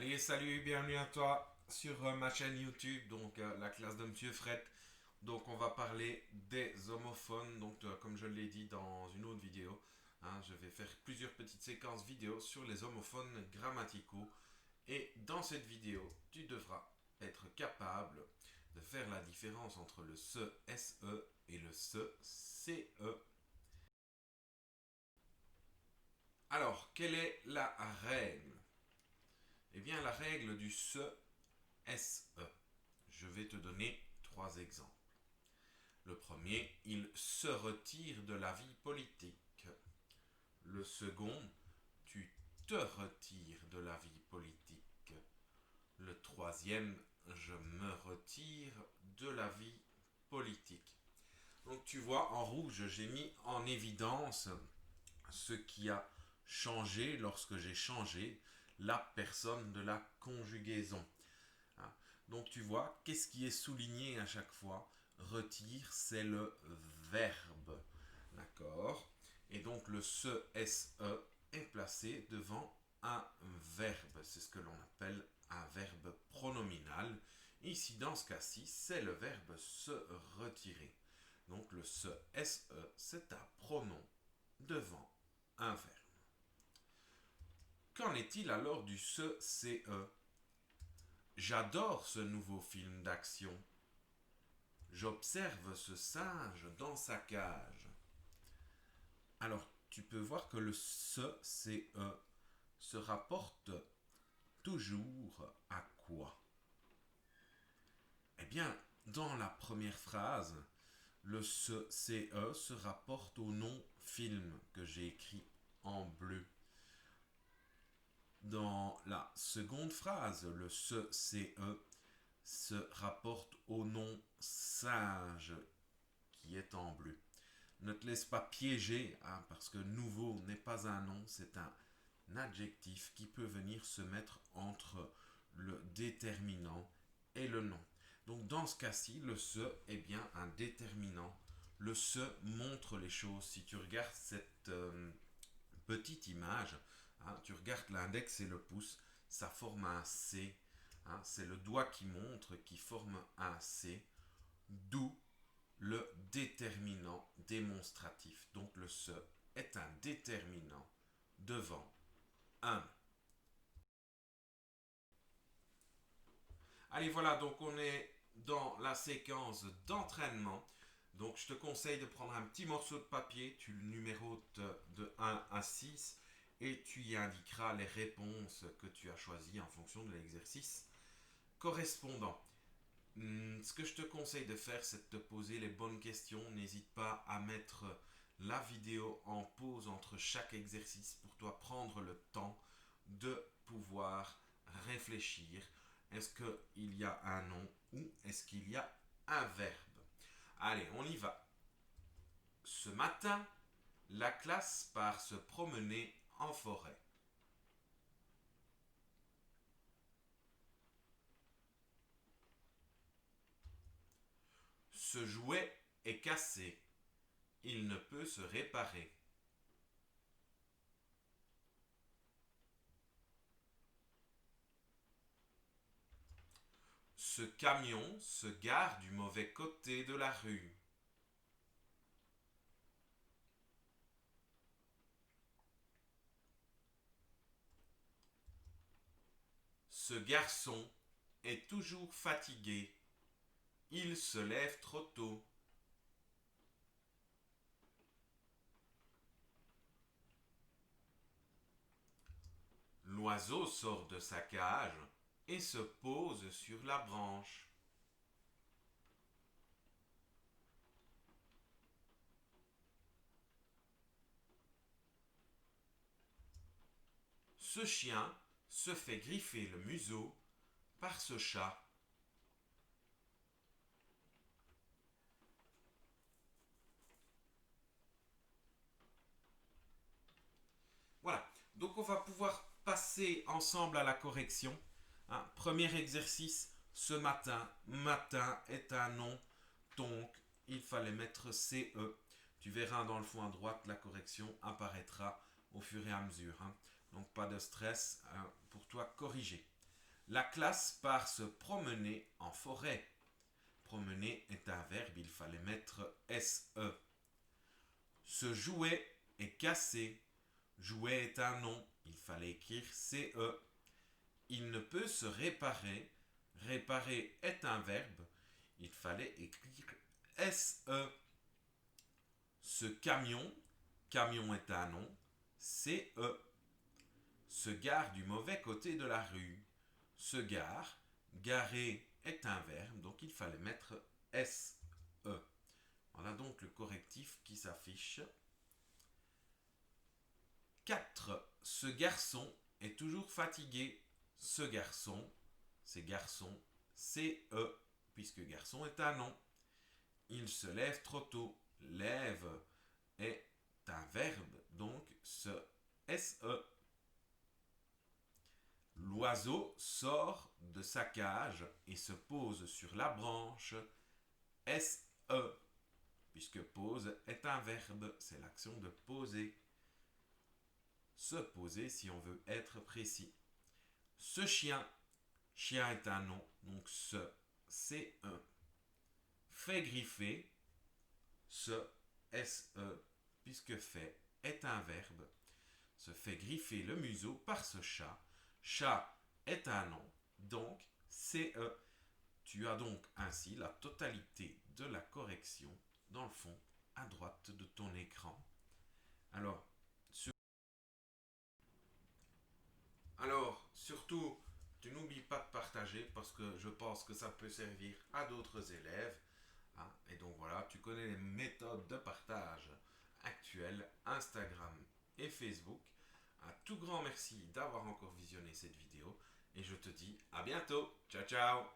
Allez, salut, bienvenue à toi sur ma chaîne YouTube, donc la classe de Monsieur Fred. Donc on va parler des homophones, donc comme je l'ai dit dans une autre vidéo, je vais faire plusieurs petites séquences vidéo sur les homophones grammaticaux. Et dans cette vidéo, tu devras être capable de faire la différence entre le SE et le CE. Alors, quelle est la règle? Eh bien, la règle du SE. Je vais te donner trois exemples. Le premier, il se retire de la vie politique. Le second, tu te retires de la vie politique. Le troisième, je me retire de la vie politique. Donc tu vois, en rouge, j'ai mis en évidence ce qui a changé lorsque j'ai changé la personne de la conjugaison. Donc tu vois, qu'est-ce qui est souligné à chaque fois? Retire, c'est le verbe. D'accord? Et donc le SE est placé devant un verbe. C'est ce que l'on appelle un verbe pronominal. Ici, dans ce cas-ci, c'est le verbe se retirer. Donc le SE, c'est un pronom devant un verbe. Qu'en est-il alors du CE? J'adore ce nouveau film d'action. J'observe ce singe dans sa cage. Alors, tu peux voir que le CE se rapporte toujours à quoi? Eh bien, dans la première phrase, le CE se rapporte au nom film que j'ai écrit en bleu. Dans la seconde phrase, le CE se rapporte au nom singe qui est en bleu. Ne te laisse pas piéger, parce que nouveau n'est pas un nom, c'est un adjectif qui peut venir se mettre entre le déterminant et le nom. Donc dans ce cas-ci, le se est bien un déterminant. Le se montre les choses. Si tu regardes cette petite image, tu regardes l'index et le pouce, ça forme un C. C'est le doigt qui montre, qui forme un C, d'où le déterminant démonstratif. Donc le se est un déterminant devant un. Allez, voilà, donc on est dans la séquence d'entraînement. Donc je te conseille de prendre un petit morceau de papier, tu le numérotes de 1 à 6 et tu y indiqueras les réponses que tu as choisies en fonction de l'exercice correspondant. Ce que je te conseille de faire, c'est de te poser les bonnes questions. N'hésite pas à mettre la vidéo en pause entre chaque exercice pour toi prendre le temps de pouvoir réfléchir. Est-ce qu'il y a un nom ou est-ce qu'il y a un verbe? Allez, on y va. Ce matin, la classe part se promener en forêt. Ce jouet est cassé. Il ne peut se réparer. Ce camion se gare du mauvais côté de la rue. Ce garçon est toujours fatigué. Il se lève trop tôt. L'oiseau sort de sa cage et se pose sur la branche. Ce chien se fait griffer le museau par ce chat. Voilà, donc on va pouvoir passer ensemble à la correction. Premier exercice, ce matin. Matin est un nom, donc il fallait mettre CE. Tu verras dans le fond à droite, la correction apparaîtra au fur et à mesure. Donc pas de stress pour toi corriger. La classe part se promener en forêt. Promener est un verbe, il fallait mettre SE. Ce jouet est cassé. Jouet est un nom, il fallait écrire CE. Il ne peut se réparer. Réparer est un verbe, il fallait écrire SE. Ce camion, camion est un nom, CE. Se gare du mauvais côté de la rue. Se gare, garer est un verbe, donc il fallait mettre SE. Voilà donc le correctif qui s'affiche. 4. Ce garçon est toujours fatigué. Ce garçon, c'est garçon, CE, puisque garçon est un nom. Il se lève trop tôt. Lève est un verbe, donc ce SE. L'oiseau sort de sa cage et se pose sur la branche. SE, puisque pose est un verbe, c'est l'action de poser. Se poser si on veut être précis. Ce chien, chien est un nom, donc ce, CE. Fait griffer, ce, SE, puisque fait est un verbe. Se fait griffer le museau par ce chat. Chat est un nom, donc CE. Tu as donc ainsi la totalité de la correction dans le fond à droite de ton écran. Alors, surtout, tu n'oublies pas de partager parce que je pense que ça peut servir à d'autres élèves. Hein. Et donc voilà, tu connais les méthodes de partage actuelles, Instagram et Facebook. Un tout grand merci d'avoir encore visionné cette vidéo et je te dis à bientôt. Ciao ciao.